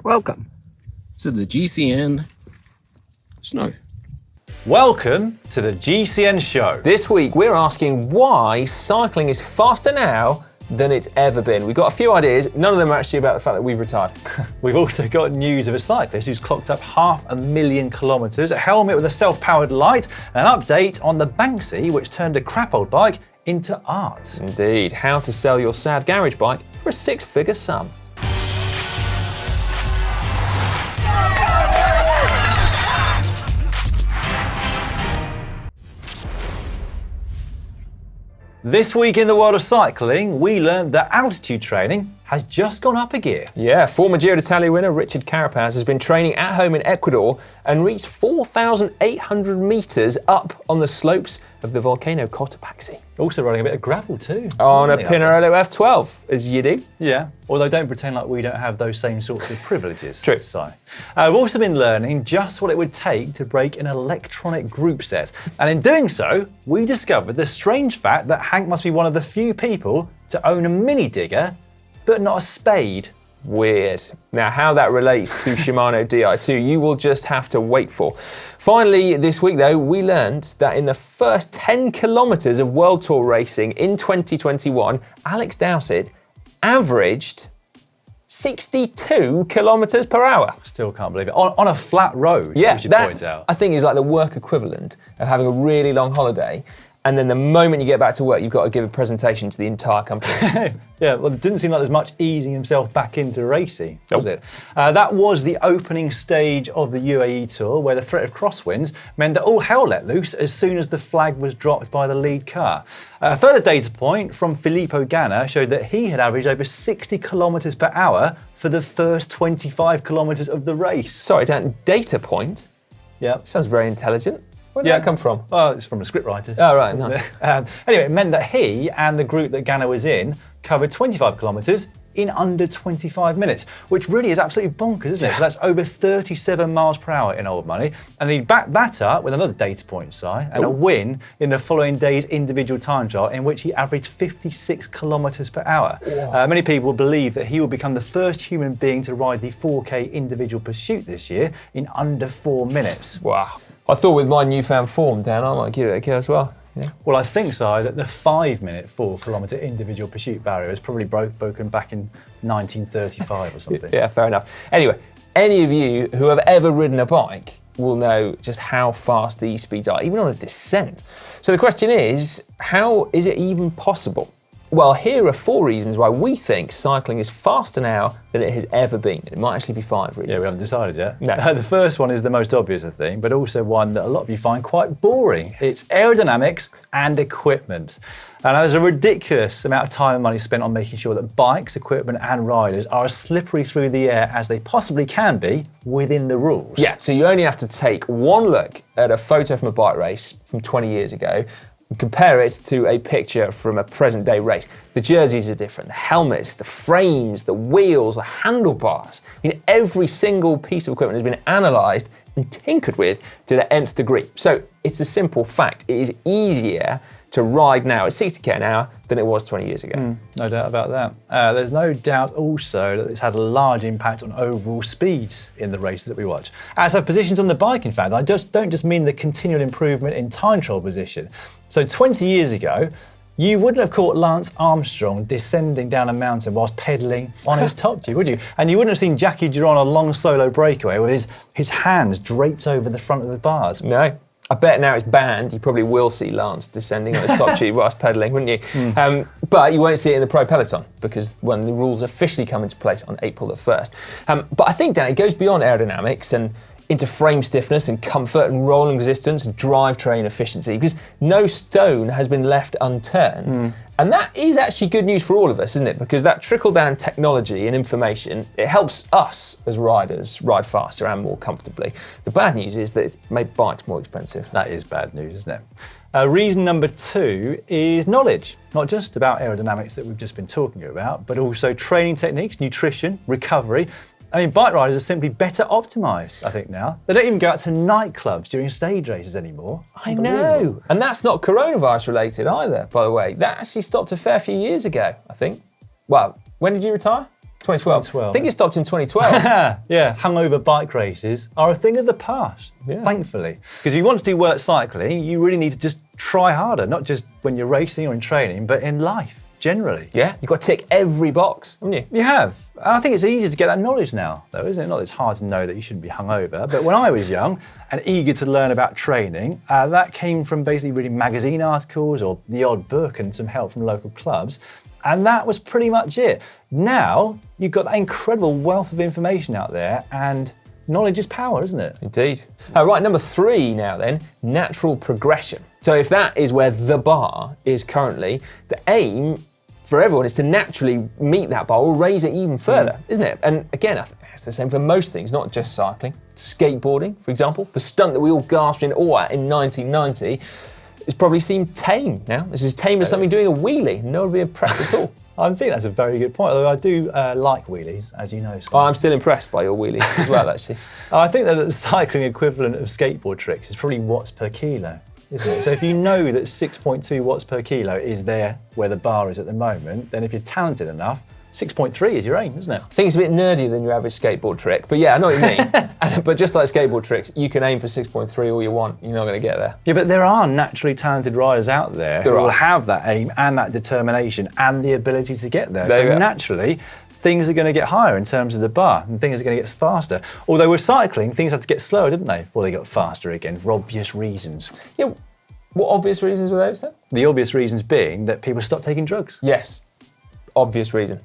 Welcome to the GCN Snow. Welcome to the GCN show. This week we're asking why cycling is faster now than it's ever been. We've got a few ideas, none of them are actually about the fact that we've retired. We've also got news of a cyclist who's clocked up 500,000 kilometres, a helmet with a self-powered light, and an update on the Banksy which turned a crap old bike into art. Indeed, how to sell your sad garage bike for a six-figure sum. This week in the world of cycling, we learned that altitude training has just gone up a gear. Yeah, former Giro d'Italia winner Richard Carapaz has been training at home in Ecuador and reached 4,800 metres up on the slopes of the volcano Cotopaxi. Also riding a bit of gravel too. On a Pinarello F12, as you do. Yeah, although don't pretend like we don't have those same sorts of privileges. True. So, we've also been learning just what it would take to break an electronic group set. And in doing so, we discovered the strange fact that Hank must be one of the few people to own a mini digger, but not a spade. Weird. Now, how that relates to Shimano Di2, you will just have to wait for. Finally, this week though, we learned that in the first 10 kilometres of World Tour racing in 2021, Alex Dowsett averaged 62 kilometres per hour. Still can't believe it. On a flat road, yeah, we should that, point out. I think is like the work equivalent of having a really long holiday. And then the moment you get back to work, you've got to give a presentation to the entire company. Yeah, well, it didn't seem like there's much easing himself back into racing, was Nope. it? That was the opening stage of the UAE Tour, where the threat of crosswinds meant that all hell let loose as soon as the flag was dropped by the lead car. A further data point from Filippo Ganna showed that he had averaged over 60 kilometres per hour for the first 25 kilometres of the race. Sorry, Dan, data point? Yeah. Sounds very intelligent. Where did that come from? Well, it's from the scriptwriters. Oh, right, nice. Anyway, it meant that he and the group that Ganna was in covered 25 kilometres in under 25 minutes, which really is absolutely bonkers, isn't it? So that's over 37 miles per hour in old money. And he backed that up with another data point, Si, and a win in the following day's individual time trial in which he averaged 56 kilometres per hour. Many people believe that he will become the first human being to ride the 4K individual pursuit this year in under 4 minutes. Wow. I thought with my newfound form, Dan, I might give it a go as well. Yeah. Well, I think, Si, that the 5-minute 4 kilometre individual pursuit barrier was probably broken back in 1935 or something. Yeah, fair enough. Anyway, any of you who have ever ridden a bike will know just how fast these speeds are, even on a descent. So the question is, how is it even possible? Well, here are 4 reasons why we think cycling is faster now than it has ever been. It might actually be 5 reasons. Yeah, we haven't decided yet. No. The first one is the most obvious, I think, but also one that a lot of you find quite boring. Yes. It's aerodynamics and equipment. And there's a ridiculous amount of time and money spent on making sure that bikes, equipment and riders are as slippery through the air as they possibly can be within the rules. Yeah, so you only have to take one look at a photo from a bike race from 20 years ago and compare it to a picture from a present day race. The jerseys are different, the helmets, the frames, the wheels, the handlebars. I mean, every single piece of equipment has been analysed and tinkered with to the nth degree. So it's a simple fact. It is easier to ride now at 60k an hour than it was 20 years ago. No doubt about that. There's no doubt also that it's had a large impact on overall speeds in the races that we watch. As have positions on the bike, in fact. I don't just mean the continual improvement in time trial position. So 20 years ago, you wouldn't have caught Lance Armstrong descending down a mountain whilst pedalling on his top tube, would you? And you wouldn't have seen Jackie Duran on a long solo breakaway with his hands draped over the front of the bars. No. I bet now it's banned, you probably will see Lance descending on his top tube whilst pedalling, wouldn't you? But you won't see it in the pro peloton because when the rules officially come into place on April the 1st. But I think, Dan, it goes beyond aerodynamics and into frame stiffness and comfort and rolling resistance and drivetrain efficiency because no stone has been left unturned. And that is actually good news for all of us, isn't it? Because that trickle-down technology and information, it helps us as riders ride faster and more comfortably. The bad news is that it's made bikes more expensive. That is bad news, isn't it? Reason number 2 is knowledge, not just about aerodynamics that we've just been talking about, but also training techniques, nutrition, recovery. I mean, bike riders are simply better optimised, I think, now. They don't even go out to nightclubs during stage races anymore. I know. And that's not coronavirus related either, by the way. That actually stopped a fair few years ago, I think. Well, when did you retire? 2012. 2012. I think it stopped in 2012. Yeah, hungover bike races are a thing of the past, thankfully. Because if you want to do well at cycling, you really need to just try harder, not just when you're racing or in training, but in life, generally. Yeah, you've got to tick every box, haven't you? You have. And I think it's easier to get that knowledge now, though, isn't it? Not that it's hard to know that you shouldn't be hungover, but when I was young and eager to learn about training, that came from basically reading magazine articles or the odd book and some help from local clubs. And that was pretty much it. Now, you've got that incredible wealth of information out there, and knowledge is power, isn't it? Indeed. Right, number 3 now then, natural progression. So if that is where the bar is currently, the aim for everyone is to naturally meet that bar or raise it even further, isn't it? And again, I think it's the same for most things, not just cycling. Skateboarding, for example, the stunt that we all gasped in awe at in 1990, it's probably seemed tame now. It's as tame as something doing a wheelie. No one would be impressed at all. I think that's a very good point, although I do like wheelies, as you know. Oh, I'm still impressed by your wheelie as well, actually. I think that the cycling equivalent of skateboard tricks is probably watts per kilo, isn't it? So if you know that 6.2 watts per kilo is there where the bar is at the moment, then if you're talented enough, 6.3 is your aim, isn't it? I think it's a bit nerdier than your average skateboard trick, but yeah, I know what you mean. But just like skateboard tricks, you can aim for 6.3 all you want, you're not going to get there. Yeah, but there are naturally talented riders out there who will have that aim and that determination and the ability to get there. So naturally, things are going to get higher in terms of the bar and things are going to get faster. Although with cycling, things had to get slower, didn't they, before they got faster again, for obvious reasons. Yeah, what obvious reasons were those then? The obvious reasons being that people stopped taking drugs. Yes, obvious reason.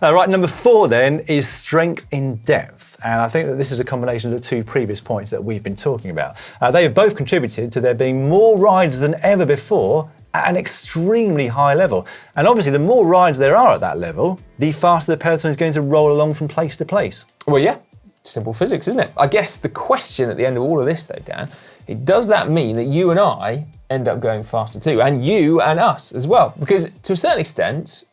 Right, number 4 then is strength in depth. And I think that this is a combination of the 2 previous points that we've been talking about. They have both contributed to there being more riders than ever before at an extremely high level. And obviously the more riders there are at that level, the faster the peloton is going to roll along from place to place. Well, yeah, simple physics, isn't it? I guess the question at the end of all of this though, Dan, does that mean that you and I end up going faster too? And you and us as well? Because to a certain extent,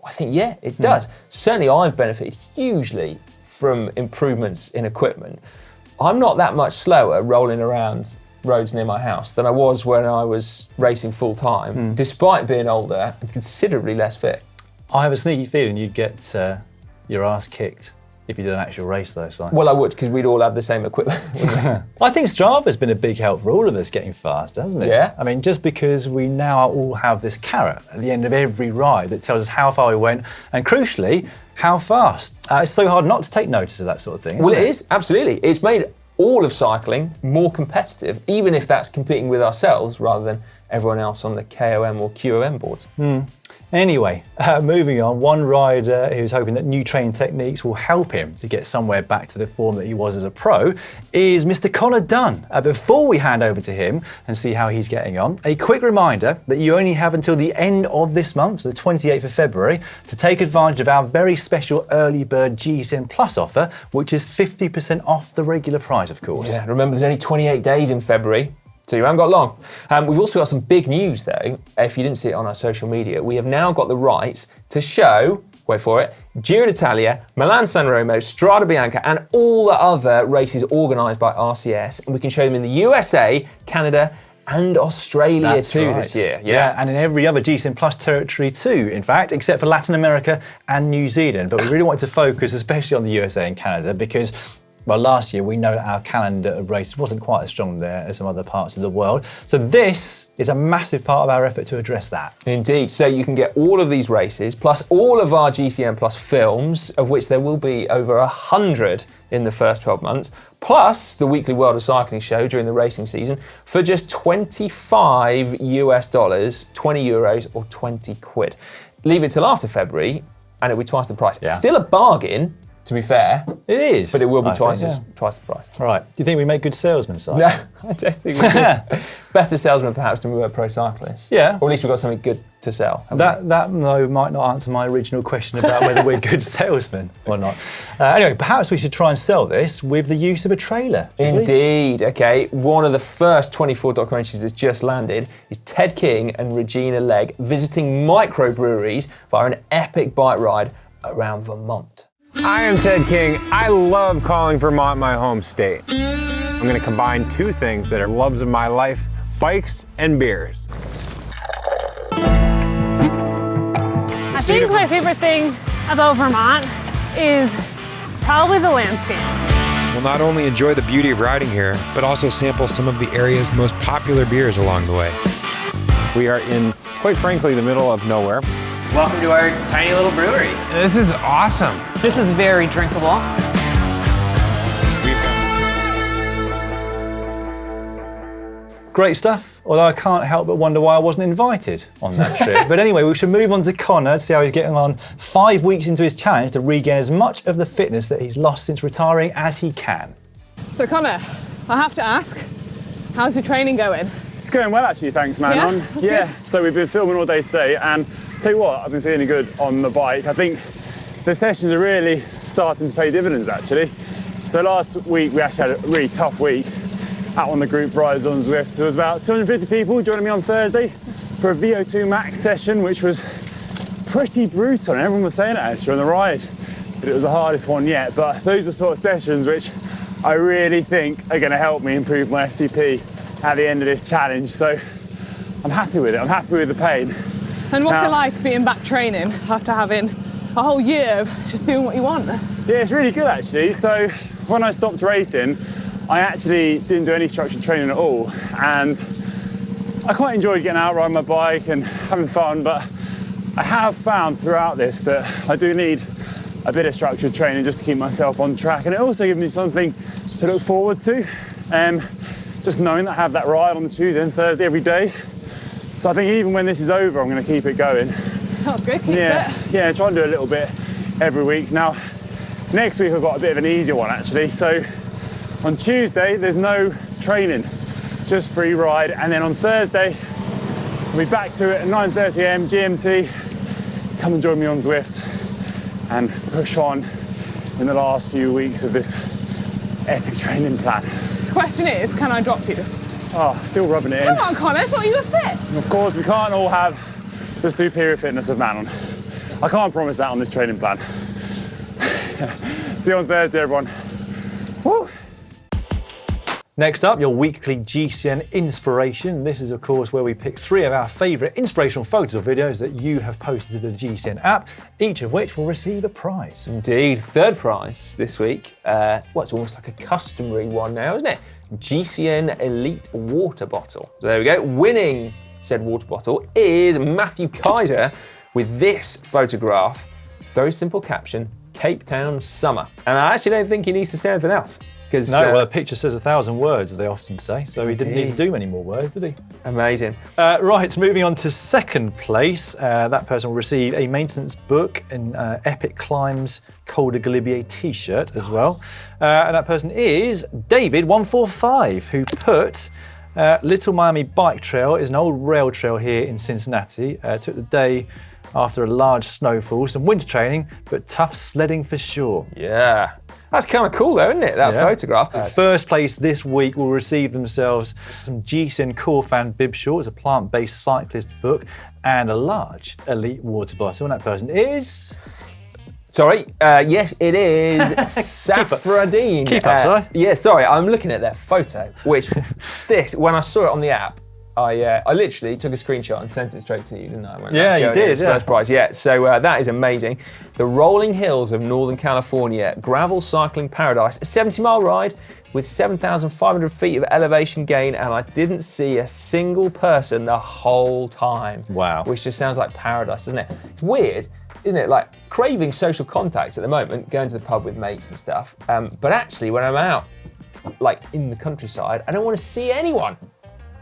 I think, yeah, it does. Certainly I've benefited hugely from improvements in equipment. I'm not that much slower rolling around roads near my house than I was when I was racing full time, despite being older and considerably less fit. I have a sneaky feeling you'd get your ass kicked if you did an actual race though, Si. Well, I would, because we'd all have the same equipment. I think Strava's been a big help for all of us getting faster, hasn't it? Yeah. I mean, just because we now all have this carrot at the end of every ride that tells us how far we went and, crucially, how fast. It's so hard not to take notice of that sort of thing. Well, it is, absolutely. It's made all of cycling more competitive, even if that's competing with ourselves rather than everyone else on the KOM or QOM boards. Anyway, moving on, one rider who's hoping that new training techniques will help him to get somewhere back to the form that he was as a pro is Mr. Connor Dunn. Before we hand over to him and see how he's getting on, a quick reminder that you only have until the end of this month, so the 28th of February, to take advantage of our very special early bird GCN Plus offer, which is 50% off the regular price, of course. Yeah, remember there's only 28 days in February. So you haven't got long. We've also got some big news though. If you didn't see it on our social media, we have now got the rights to show, wait for it, Giro d'Italia, Milan San Remo, Strada Bianca, and all the other races organised by RCS. And we can show them in the USA, Canada, and Australia this year. Yeah, and in every other GCN Plus territory too, in fact, except for Latin America and New Zealand. But we really wanted to focus especially on the USA and Canada because, well, last year we know that our calendar of races wasn't quite as strong there as some other parts of the world. So this is a massive part of our effort to address that. Indeed. So you can get all of these races, plus all of our GCN Plus films, of which there will be over 100 in the first 12 months, plus the weekly World of Cycling show during the racing season for just $25 US, 20 euros or 20 quid. Leave it till after February and it'll be twice the price. Yeah. Still a bargain, to be fair. It is. But it will be twice the price. Right. Do you think we make good salesmen, Si? No, I don't think we do. Better salesmen perhaps than we were pro cyclists. Yeah. Or at least we've got something good to sell. That though might not answer my original question about whether we're good salesmen or not. Anyway, perhaps we should try and sell this with the use of a trailer. Indeed. Okay. One of the first 24 documentaries that's just landed is Ted King and Regina Legg visiting microbreweries via an epic bike ride around Vermont. I am Ted King. I love calling Vermont my home state. I'm going to combine two things that are loves of my life, bikes and beers. I think my favorite thing about Vermont is probably the landscape. We'll not only enjoy the beauty of riding here, but also sample some of the area's most popular beers along the way. We are in, quite frankly, the middle of nowhere. Welcome to our tiny little brewery. This is awesome. This is very drinkable. Great stuff, although I can't help but wonder why I wasn't invited on that trip. But anyway, we should move on to Connor to see how he's getting on 5 weeks into his challenge to regain as much of the fitness that he's lost since retiring as he can. So Connor, I have to ask, how's your training going? It's going well actually, thanks man. Yeah? So we've been filming all day today and tell you what, I've been feeling good on the bike. I think the sessions are really starting to pay dividends actually. So last week we actually had a really tough week out on the group rides on Zwift. There was about 250 people joining me on Thursday for a VO2 max session, which was pretty brutal. And everyone was saying it actually on the ride, but it was the hardest one yet. But those are sort of sessions which I really think are going to help me improve my FTP at the end of this challenge. So I'm happy with it. I'm happy with the pain. And what's it like being back training after having a whole year of just doing what you want? Yeah, it's really good actually. So when I stopped racing, I actually didn't do any structured training at all. And I quite enjoyed getting out, riding my bike and having fun, but I have found throughout this that I do need a bit of structured training just to keep myself on track. And it also gives me something to look forward to. Just knowing that I have that ride on the Tuesday and Thursday every day. So I think even when this is over, I'm going to keep it going. That's good, keep it. Yeah, try and do a little bit every week. Now, next week I've got a bit of an easier one actually. So on Tuesday, there's no training, just free ride. And then on Thursday, we'll be back to it at 9:30 AM GMT. Come and join me on Zwift and push on in the last few weeks of this epic training plan. The question is, can I drop you? Oh, still rubbing it in. Come on, Connor, I thought you were fit. And of course, we can't all have the superior fitness of Manon. I can't promise that on this training plan. See you on Thursday, everyone. Woo. Next up, your weekly GCN Inspiration. This is, of course, where we pick 3 of our favourite inspirational photos or videos that you have posted to the GCN app, each of which will receive a prize. Indeed, third prize this week. It's almost like a customary one now, isn't it? GCN Elite water bottle. So there we go. Winning said water bottle is Matthew Kaiser with this photograph. Very simple caption, Cape Town summer. And I actually don't think he needs to say anything else. No, well, a picture says 1,000 words, as they often say, so he didn't need to do any more words, did he? Amazing. Right, moving on to second place. That person will receive a maintenance book and Epic Climbs Col de Galibier t-shirt as well. And that person is David145, who put Little Miami Bike Trail is an old rail trail here in Cincinnati. Took the day after a large snowfall, some winter training, but tough sledding for sure. Yeah. That's kind of cool though, isn't it, that photograph? First place this week will receive themselves some GCN Core Fan bib shorts, a plant-based cyclist book, and a large Elite water bottle. And that person is... Sorry, yes, it is Safradine. Keep up, sorry. Yeah, sorry, I'm looking at their photo, which when I saw it on the app, I literally took a screenshot and sent it straight to you, didn't I? Yeah, you did. First prize, yeah. So that is amazing. The rolling hills of Northern California, gravel cycling paradise, a 70-mile ride with 7,500 feet of elevation gain, and I didn't see a single person the whole time. Wow. Which just sounds like paradise, doesn't it? It's weird, isn't it? Like craving social contact at the moment, going to the pub with mates and stuff. But actually, when I'm out, like in the countryside, I don't want to see anyone.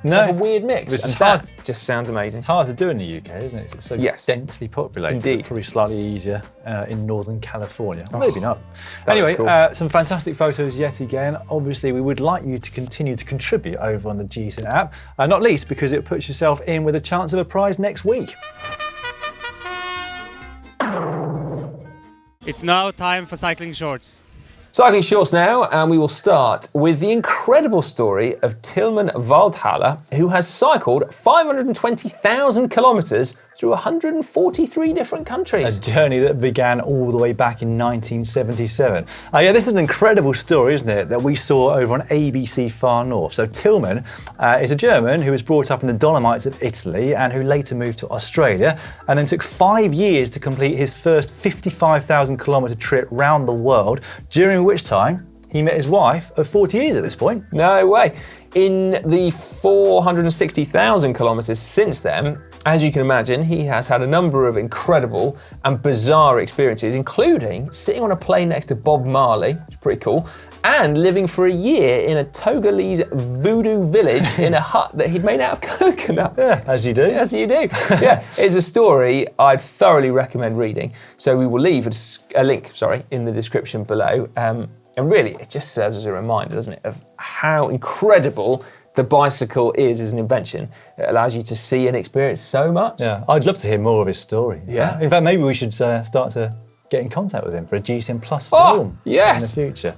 It's like a weird mix, and that just sounds amazing. It's hard to do in the UK, isn't it? It's so densely populated. Indeed. Probably slightly easier in Northern California. Oh, maybe not. Anyway, some fantastic photos yet again. Obviously, we would like you to continue to contribute over on the GCN app, not least because it puts yourself in with a chance of a prize next week. It's now time for cycling shorts. Cycling shorts now, and we will start with the incredible story of Tilmann Waldthaler, who has cycled 520,000 kilometres through 143 different countries. A journey that began all the way back in 1977. Yeah, this is an incredible story, isn't it, that we saw over on ABC Far North. So Tilmann is a German who was brought up in the Dolomites of Italy and who later moved to Australia and then took 5 years to complete his first 55,000 kilometre trip round the world, during which time he met his wife of 40 years at this point. No way. In the 460,000 kilometres since then, as you can imagine, he has had a number of incredible and bizarre experiences, including sitting on a plane next to Bob Marley, which is pretty cool, and living for a year in a Togolese voodoo village in a hut that he'd made out of coconuts. Yeah, as you do. As you do. Yeah, it's a story I'd thoroughly recommend reading. So we will leave a link, in the description below. And really, it just serves as a reminder, doesn't it, of how incredible the bicycle is as an invention. It allows you to see and experience so much. Yeah, I'd love to hear more of his story. Yeah. In fact, maybe we should start to get in contact with him for a GCN Plus film in the future.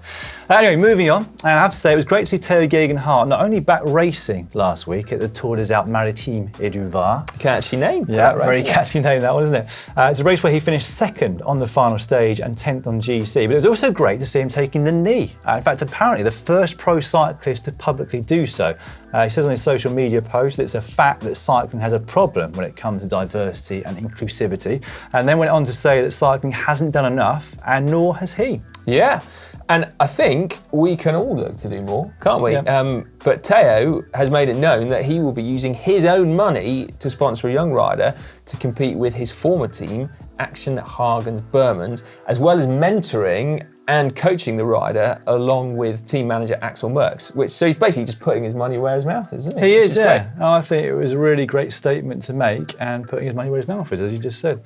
Anyway, moving on. I have to say, it was great to see Theo Geoghegan-Hart not only back racing last week at the Tour des Alpes Maritimes et du Var. Catchy name. Yeah, very catchy name, that one, isn't it? It's a race where he finished second on the final stage and 10th on GC, but it was also great to see him taking the knee. In fact, apparently the first pro cyclist to publicly do so. He says on his social media post that it's a fact that cycling has a problem when it comes to diversity and inclusivity, and then went on to say that cycling hasn't done enough, and nor has he. Yeah, and I think we can all look to do more, can't we? Yeah. But Theo has made it known that he will be using his own money to sponsor a young rider to compete with his former team, Action Hagen Bermans, as well as mentoring and coaching the rider along with team manager Axel Merckx, so he's basically just putting his money where his mouth is, isn't he? He is, yeah. I think it was a really great statement to make, and putting his money where his mouth is, as you just said.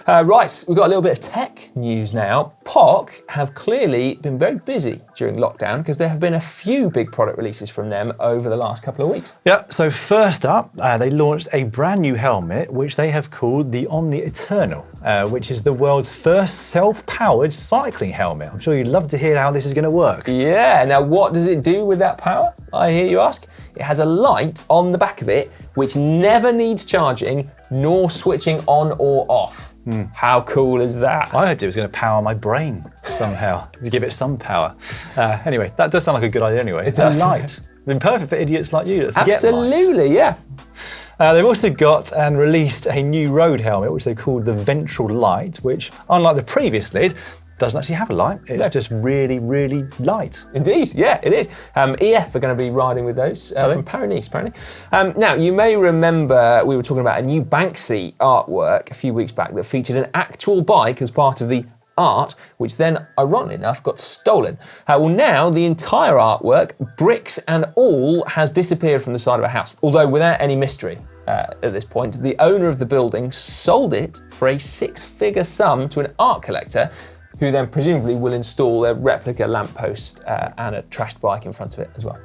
Right, we've got a little bit of tech news now. POC have clearly been very busy during lockdown because there have been a few big product releases from them over the last couple of weeks. Yeah, so first up, they launched a brand new helmet, which they have called the Omni Eternal, which is the world's first self-powered cycling helmet. I'm sure you'd love to hear how this is going to work. Yeah, now what does it do with that power, I hear you ask? It has a light on the back of it, which never needs charging nor switching on or off. How cool is that? I hoped it was going to power my brain somehow, to give it some power. Anyway, that does sound like a good idea anyway. It's a light. Been perfect for idiots like you that forget Absolutely, lights. Yeah. They've also got and released a new road helmet, which they called the Ventral Light, which, unlike the previous lid, doesn't actually have a light. It's just really, really light. Indeed, yeah, it is. EF are going to be riding with those from Paris-Nice, apparently. Now, you may remember we were talking about a new Banksy artwork a few weeks back that featured an actual bike as part of the art, which then, ironically enough, got stolen. Well, now the entire artwork, bricks and all, has disappeared from the side of a house, although without any mystery. At this point, the owner of the building sold it for a six-figure sum to an art collector, who then presumably will install a replica lamppost and a trashed bike in front of it as well.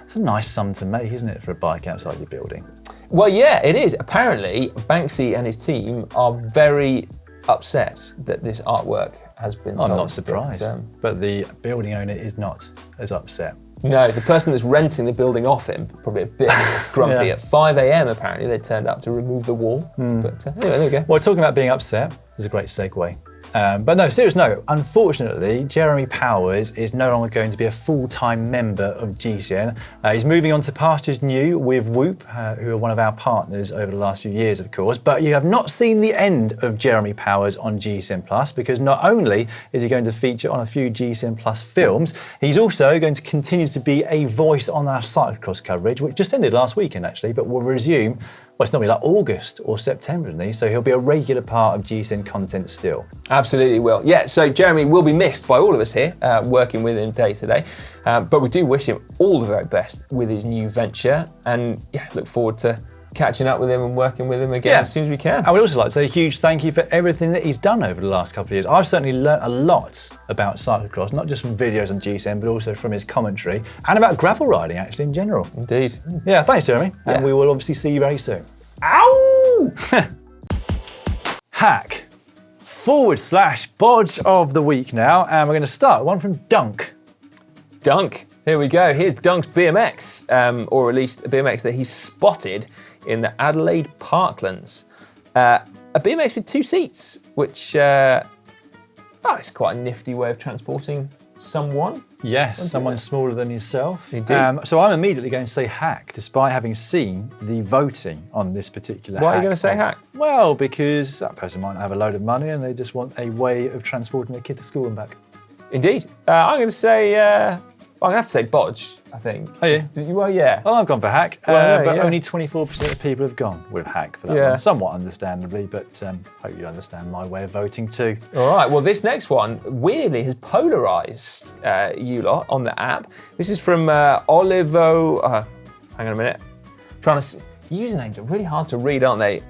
It's a nice sum to make, isn't it, for a bike outside your building? Well, yeah, it is. Apparently, Banksy and his team are very upset that this artwork has been sold. I'm not surprised, but the building owner is not as upset. No, the person that's renting the building off him, probably a bit grumpy. At 5 a.m, apparently, they turned up to remove the wall. But anyway, there we go. Well, talking about being upset is a great segue. But no, serious note, unfortunately, Jeremy Powers is no longer going to be a full-time member of GCN. He's moving on to pastures new with Whoop, who are one of our partners over the last few years, of course. But you have not seen the end of Jeremy Powers on GCN Plus, because not only is he going to feature on a few GCN Plus films, he's also going to continue to be a voice on our cyclocross coverage, which just ended last weekend, actually, but will resume. Well, it's normally like August or September, isn't he? So he'll be a regular part of GCN content still. Absolutely will. Yeah, so Jeremy will be missed by all of us here, working with him day to day. But we do wish him all the very best with his new venture. And yeah, look forward to catching up with him and working with him again as soon as we can. I would also like to say a huge thank you for everything that he's done over the last couple of years. I've certainly learnt a lot about cyclocross, not just from videos on GCN, but also from his commentary, and about gravel riding actually in general. Indeed. Yeah, thanks Jeremy. Yeah. And we will obviously see you very soon. Ow! Hack/Bodge of the week now, and we're going to start one from Dunk. Dunk. Here we go. Here's Dunk's BMX, or at least a BMX that he spotted in the Adelaide Parklands. A BMX with 2 seats, which it's quite a nifty way of transporting someone. Yes, someone smaller than yourself. Indeed. So I'm immediately going to say hack, despite having seen the voting on this particular hack. Why are you going to say hack? Well, because that person might not have a load of money and they just want a way of transporting their kid to school and back. Indeed. I'm going to say, I'm going to have to say bodge, I think. Oh, yeah? Well, yeah. Well, I've gone for hack, Well, but yeah. only 24% of people have gone with hack for that Yeah. one. Somewhat understandably, but hope you understand my way of voting too. All right, well, this next one weirdly has polarised you lot on the app. This is from Olivo. Hang on a minute. Usernames are really hard to read, aren't they?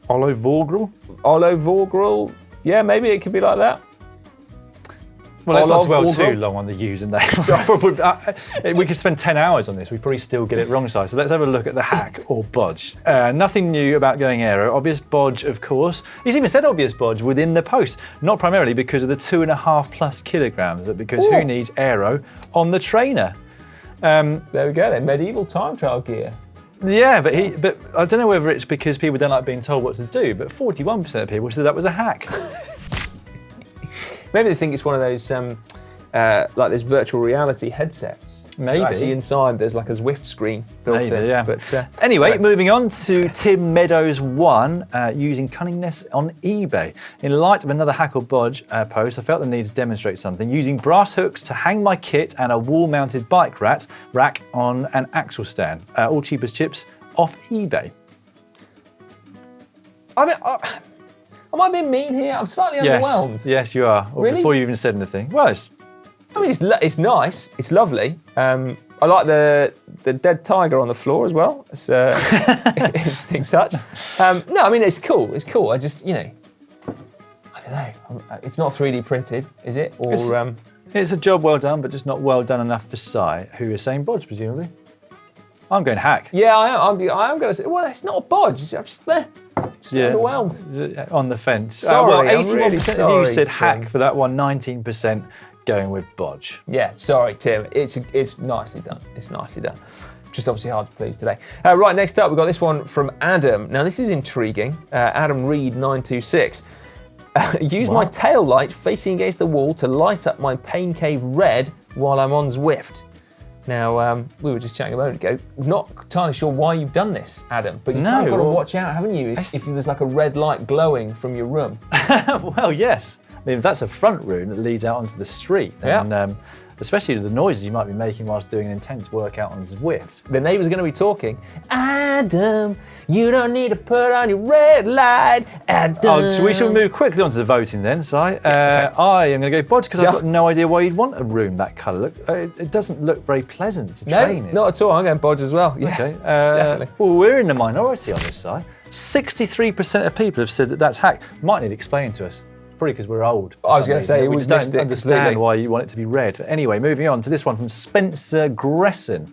Olovogrel? Yeah, maybe it could be like that. Well, let's not dwell Olovogrel? too long on the username. We could spend 10 hours on this. We'd probably still get it wrong, Si. So let's have a look at the hack or bodge. Nothing new about going aero. Obvious bodge, of course. He's even said obvious bodge within the post. Not primarily because of the 2.5+ kilograms, but because who needs aero on the trainer? There we go, then. Medieval time trial gear. Yeah, but I don't know whether it's because people don't like being told what to do, but 41% of people said that was a hack. Maybe they think it's one of those, like those virtual reality headsets. Maybe. So actually inside there's like a Zwift screen built in. Yeah. But, anyway, moving on to Tim Meadows 1, using cunningness on eBay. In light of another hack or bodge post, I felt the need to demonstrate something, using brass hooks to hang my kit and a wall-mounted bike rack on an axle stand, all cheap as chips, off eBay. I mean, am I being mean here? I'm slightly underwhelmed. Yes, you are. Or Really? Before you even said anything. Well, it's it's nice. It's lovely. I like the dead tiger on the floor as well. It's an interesting touch. No, I mean, it's cool. It's cool. I just, I don't know. It's not 3D printed, is it? Or it's a job well done, but just not well done enough for Si, who is saying bodge, presumably. I'm going hack. Yeah, I am going to say, well, it's not a bodge. I'm just there. Just overwhelmed. On the fence. Sorry, I'm 81% really of sorry, you said Tim. hack for that one, 19% going with bodge. Yeah, sorry, Tim. It's nicely done. It's nicely done. Just obviously hard to please today. Right, next up, we've got this one from Adam. Now, this is intriguing. Adam Reed 926. Use my tail light facing against the wall to light up my pain cave red while I'm on Zwift. Now, we were just chatting a moment ago. Not entirely sure why you've done this, Adam, but you've kind of got to watch out, haven't you, if there's like a red light glowing from your room. Well, yes. I mean, if that's a front room that leads out onto the street, then especially the noises you might be making whilst doing an intense workout on Zwift. The neighbours are going to be talking. Adam, you don't need to put on your red light. Adam. So we shall move quickly on to the voting then, Si. I am going to go bodge because I've got no idea why you'd want a room that colour. It doesn't look very pleasant to train in. Not at all. I'm going bodge as well. Yeah, okay. definitely. Well, we're in the minority on this side. 63% of people have said that that's hack. Might need explaining to us. Probably because we're old. I was going to say, we just don't understand why you want it to be red. But anyway, moving on to this one from Spencer Gresson.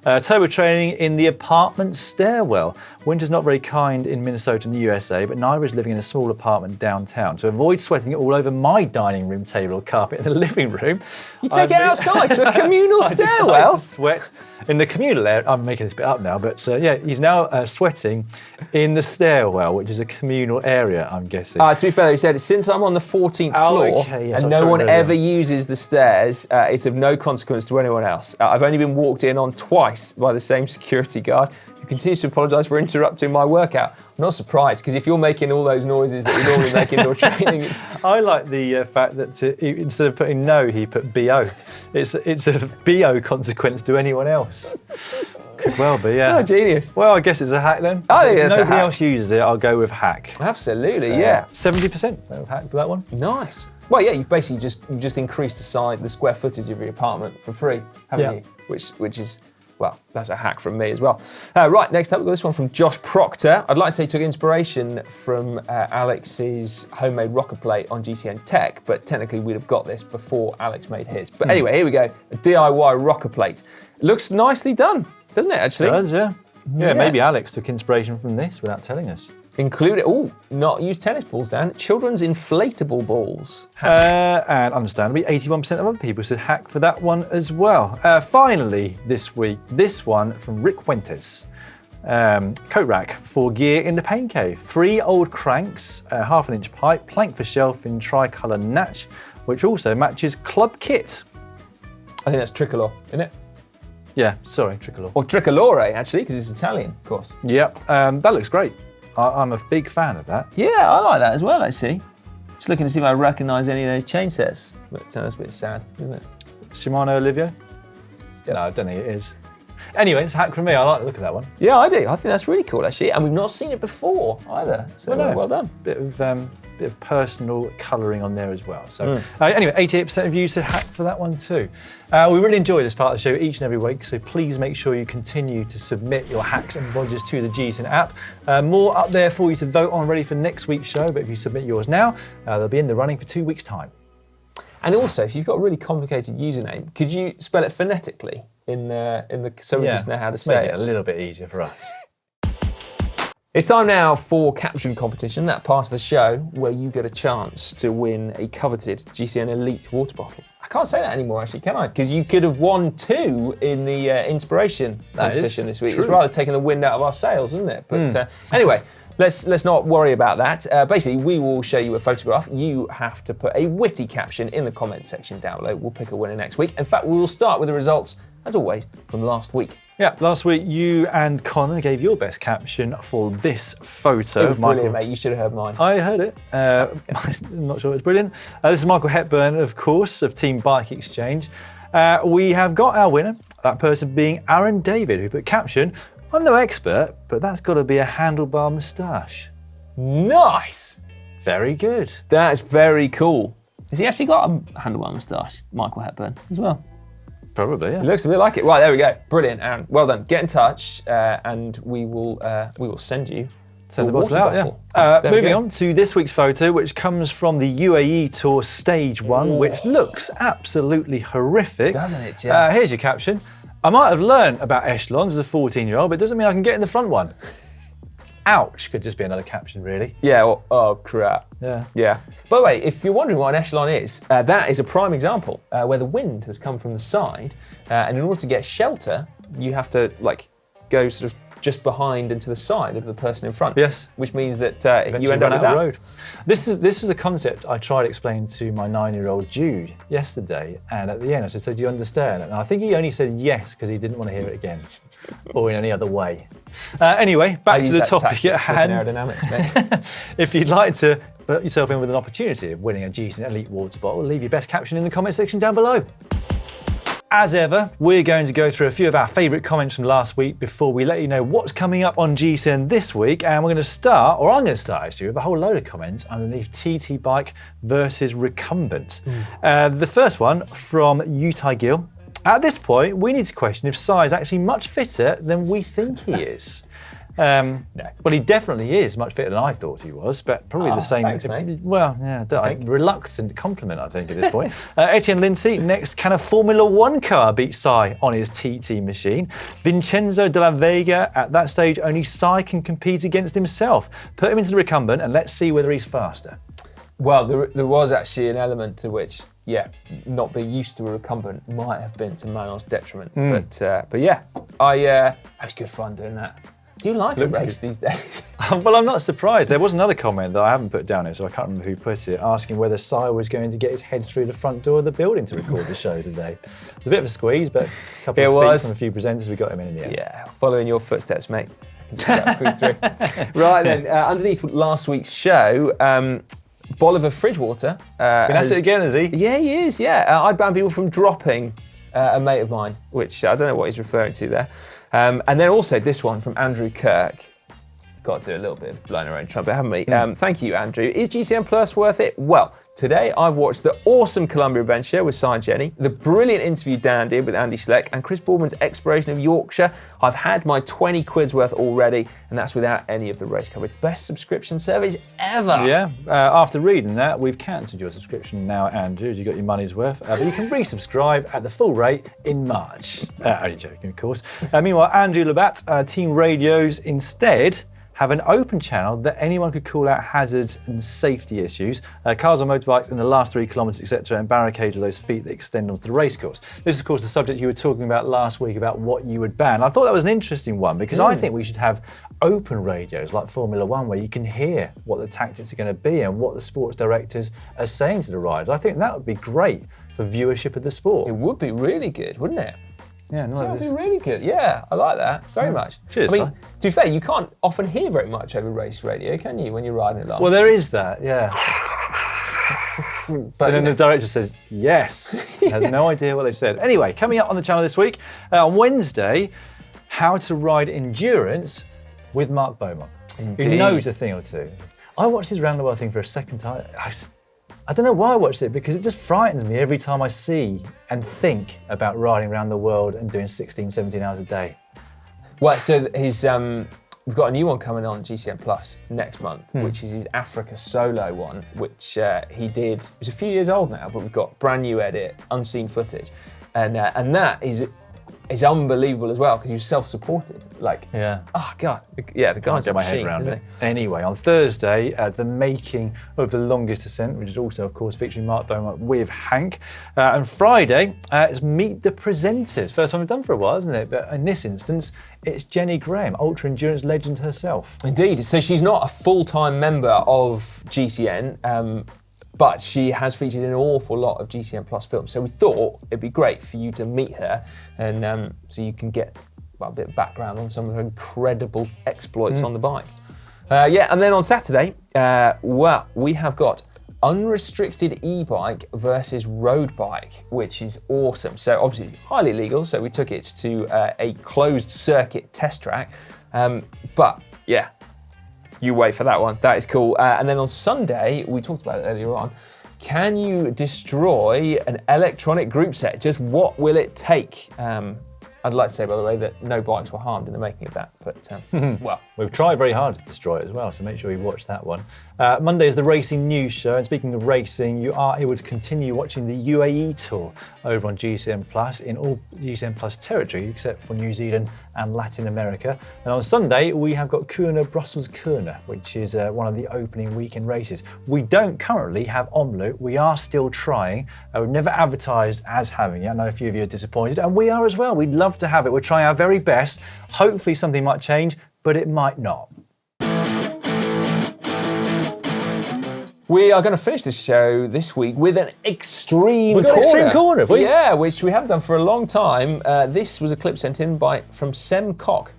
Turbo training in the apartment stairwell. Winter's not very kind in Minnesota and the USA, but neither is living in a small apartment downtown. To avoid sweating it all over my dining room table or carpet in the living room, you take it outside to a communal stairwell. To sweat in the communal area. I'm making this bit up now, but he's now sweating in the stairwell, which is a communal area, I'm guessing. To be fair, he said, since I'm on the 14th floor and no one ever uses the stairs, it's of no consequence to anyone else. I've only been walked in on twice by the same security guard who continues to apologise for interrupting my workout. I'm not surprised, because if you're making all those noises that you normally make indoor training... I like the fact that instead of putting no, he put BO. It's a BO consequence to anyone else. Could well be, yeah. Oh, genius. Well, I guess it's a hack then. I think it's a hack. Nobody else uses it, I'll go with hack. Absolutely, yeah. 70% of hack for that one. Nice. Well, yeah, you've basically just increased the square footage of your apartment for free, haven't you? Which is... Well, that's a hack from me as well. Right, next up, we've got this one from Josh Proctor. I'd like to say he took inspiration from Alex's homemade rocker plate on GCN Tech, but technically we'd have got this before Alex made his. But anyway, here we go. A DIY rocker plate. It looks nicely done, doesn't it, actually? It does, yeah. Yeah, maybe Alex took inspiration from this without telling us. Not use tennis balls, Dan. Children's inflatable balls. And understandably, 81% of other people said hack for that one as well. Finally, this week, this one from Rick Fuentes. Coat rack for gear in the pain cave. 3 old cranks, half an inch pipe, plank for shelf in tricolour natch, which also matches club kit. I think that's tricolor, isn't it? Yeah, sorry, tricolor. Or tricolore, actually, because it's Italian, of course. Yep, that looks great. I'm a big fan of that. Yeah, I like that as well, actually. Just looking to see if I recognise any of those chain sets. But that's a bit sad, isn't it? Shimano Olivia? No, I don't think it is. Anyway, it's a hack from me. I like the look of that one. Yeah, I do. I think that's really cool, actually. And we've not seen it before either. So well done. Bit of personal colouring on there as well. So anyway, 88% of you said hack for that one too. We really enjoy this part of the show each and every week, so please make sure you continue to submit your hacks and bodges to the GCN app. More up there for you to vote on ready for next week's show, but if you submit yours now, they'll be in the running for 2 weeks' time. And also, if you've got a really complicated username, could you spell it phonetically so we just know how to say it a little bit easier for us. It's time now for Caption Competition, that part of the show where you get a chance to win a coveted GCN Elite water bottle. I can't say that anymore, actually, can I? Because you could have won 2 in the Inspiration competition this week. True. It's rather taking the wind out of our sails, isn't it? But anyway, let's not worry about that. Basically, we will show you a photograph. You have to put a witty caption in the comments section down below. We'll pick a winner next week. In fact, we will start with the results, as always, from last week. Yeah, last week you and Connor gave your best caption for this photo. It was brilliant, mate. You should have heard mine. I heard it. I'm not sure it was brilliant. This is Michael Hepburn, of course, of Team Bike Exchange. We have got our winner, that person being Aaron David, who put caption, I'm no expert, but that's got to be a handlebar moustache. Nice! Very good. That's very cool. Has he actually got a handlebar moustache, Michael Hepburn, as well? Probably, yeah. It looks a bit like it. Right, there we go. Brilliant, Aaron. Well done. Get in touch, and we will send you the bottle out. Moving on to this week's photo, which comes from the UAE Tour Stage 1, which looks absolutely horrific. Doesn't it, Jeff? Here's your caption. I might have learned about echelons as a 14-year-old, but it doesn't mean I can get in the front one. Ouch, could just be another caption, really. Yeah, well, oh crap. Yeah. By the way, if you're wondering what an echelon is, that is a prime example where the wind has come from the side, and in order to get shelter, you have to go sort of just behind and to the side of the person in front. Yes. Which means that you end up with that. Road. This was a concept I tried explaining to my 9-year-old Jude yesterday, and at the end I said, so do you understand? And I think he only said yes because he didn't want to hear it again, or in any other way. Anyway, back to the topic at hand. Aerodynamics, mate. If you'd like to put yourself in with an opportunity of winning a GCN Elite water bottle, leave your best caption in the comment section down below. As ever, we're going to go through a few of our favourite comments from last week before we let you know what's coming up on GCN this week. And we're going to start, or I'm going to start actually, with a whole load of comments underneath TT Bike versus Recumbent. The first one from Utai Gill. At this point, we need to question if Si is actually much fitter than we think he is. No. Well, he definitely is much fitter than I thought he was, but probably the same. Thanks, mate. Well, yeah, reluctant compliment, I think, at this point. Etienne Lindsay, next, can a Formula 1 car beat Si on his TT machine? Vincenzo de la Vega, at that stage, only Si can compete against himself. Put him into the recumbent and let's see whether he's faster. Well, there was actually an element to which, not being used to a recumbent might have been to Manon's detriment. But yeah, it was good fun doing that. Do you like a race these days? Well, I'm not surprised. There was another comment that I haven't put down here, so I can't remember who put it, asking whether Si was going to get his head through the front door of the building to record the show today. It was a bit of a squeeze, but a couple of feet from a few presenters, we got him in the end. Yeah, following your footsteps, mate. Squeeze through. Right then, underneath last week's show, Bolivar Fridgewater. That's it again, is he? Yeah, he is, yeah. I banned people from dropping a mate of mine, which I don't know what he's referring to there. And then also this one from Andrew Kirk. Got to do a little bit of blowing our own trumpet, haven't we? Thank you, Andrew. Is GCN Plus worth it? Well, today I've watched the awesome Columbia adventure with Si and Jenny, the brilliant interview Dan did with Andy Schleck, and Chris Boardman's exploration of Yorkshire. I've had my 20 quid's worth already, and that's without any of the race coverage. Best subscription service ever. Yeah, after reading that, we've cancelled your subscription now, Andrew. You got your money's worth, but you can resubscribe at the full rate in March. Only joking, of course. Meanwhile, Andrew Labatt, Team Radios, instead have an open channel that anyone could call out hazards and safety issues, cars on motorbikes in the last 3 kilometres, etc., and barricades with those feet that extend onto the racecourse. This is, of course, the subject you were talking about last week about what you would ban. I thought that was an interesting one because I think we should have open radios like Formula One where you can hear what the tactics are going to be and what the sports directors are saying to the riders. I think that would be great for viewership of the sport. It would be really good, wouldn't it? Yeah, that would be really good. Yeah, I like that very much. Cheers. I mean, to be fair, you can't often hear very much over race radio, can you, when you're riding along? Well, there is that, yeah. But then the director says, yes. Has no idea what they've said. Anyway, coming up on the channel this week, on Wednesday, how to ride endurance with Mark Beaumont, who knows a thing or two. I watched his round the world thing for a second time. I don't know why I watched it, because it just frightens me every time I see and think about riding around the world and doing 16, 17 hours a day. Well, so we've got a new one coming on GCN Plus next month, which is his Africa solo one, which he did. It's a few years old now, but we've got brand new edit, unseen footage, and that is unbelievable as well because he was self-supported. Oh God, yeah, the guy's a machine, isn't he? Anyway, on Thursday, the making of The Longest Descent, which is also, of course, featuring Mark Beaumont with Hank. And Friday, it's Meet the Presenters. First time we've done for a while, isn't it? But in this instance, it's Jenny Graham, ultra endurance legend herself. Indeed. So she's not a full-time member of GCN. But she has featured in an awful lot of GCN Plus films. So we thought it'd be great for you to meet her and so you can get a bit of background on some of her incredible exploits on the bike. And then on Saturday, we have got unrestricted e-bike versus road bike, which is awesome. So obviously it's highly legal, so we took it to a closed circuit test track. But yeah, you wait for that one. That is cool. And then on Sunday, we talked about it earlier on, can you destroy an electronic group set? Just what will it take? I'd like to say, by the way, that no bikes were harmed in the making of that, but well. We've tried very hard to destroy it as well, so make sure you watch that one. Monday is the Racing News Show, and speaking of racing, you are able to continue watching the UAE Tour over on GCN Plus in all GCN Plus territory, except for New Zealand and Latin America. And on Sunday, we have got Kuurne Brussels Kuurne, which is one of the opening weekend races. We don't currently have Omloop. We are still trying. We've never advertised as having it. I know a few of you are disappointed, and we are as well. We'd love to have it. We're trying our very best. Hopefully something might change, but it might not. We are going to finish this show this week with an extreme We've got corner. extreme corner, have we? Yeah, which we haven't done for a long time. This was a clip sent in from Sem Cock.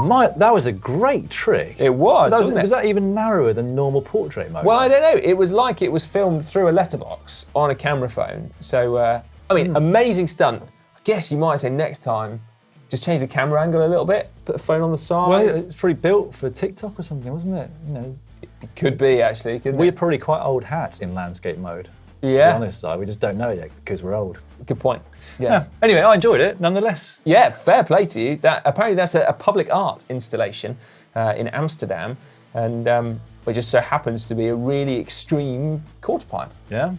That was a great trick. It was, wasn't it? Was that even narrower than normal portrait mode? Well, I don't know. It was like it was filmed through a letterbox on a camera phone. So, I mean, amazing stunt. I guess you might say next time, just change the camera angle a little bit, put the phone on the side. Well, it's probably built for TikTok or something, wasn't it? You know, it could be, actually, couldn't We're it? probably quite old hats in landscape mode. Yeah. To be honest, we just don't know it yet because we're old. Good point. Yeah. Anyway, I enjoyed it nonetheless. Yeah, fair play to you. Apparently that's a public art installation in Amsterdam, and it just so happens to be a really extreme quarter pipe. Yeah,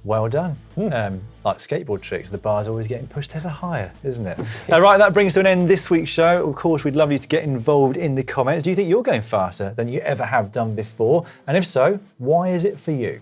well done. Like skateboard tricks, the bar's always getting pushed ever higher, isn't it? Right, that brings to an end this week's show. Of course, we'd love you to get involved in the comments. Do you think you're going faster than you ever have done before? And if so, why is it for you?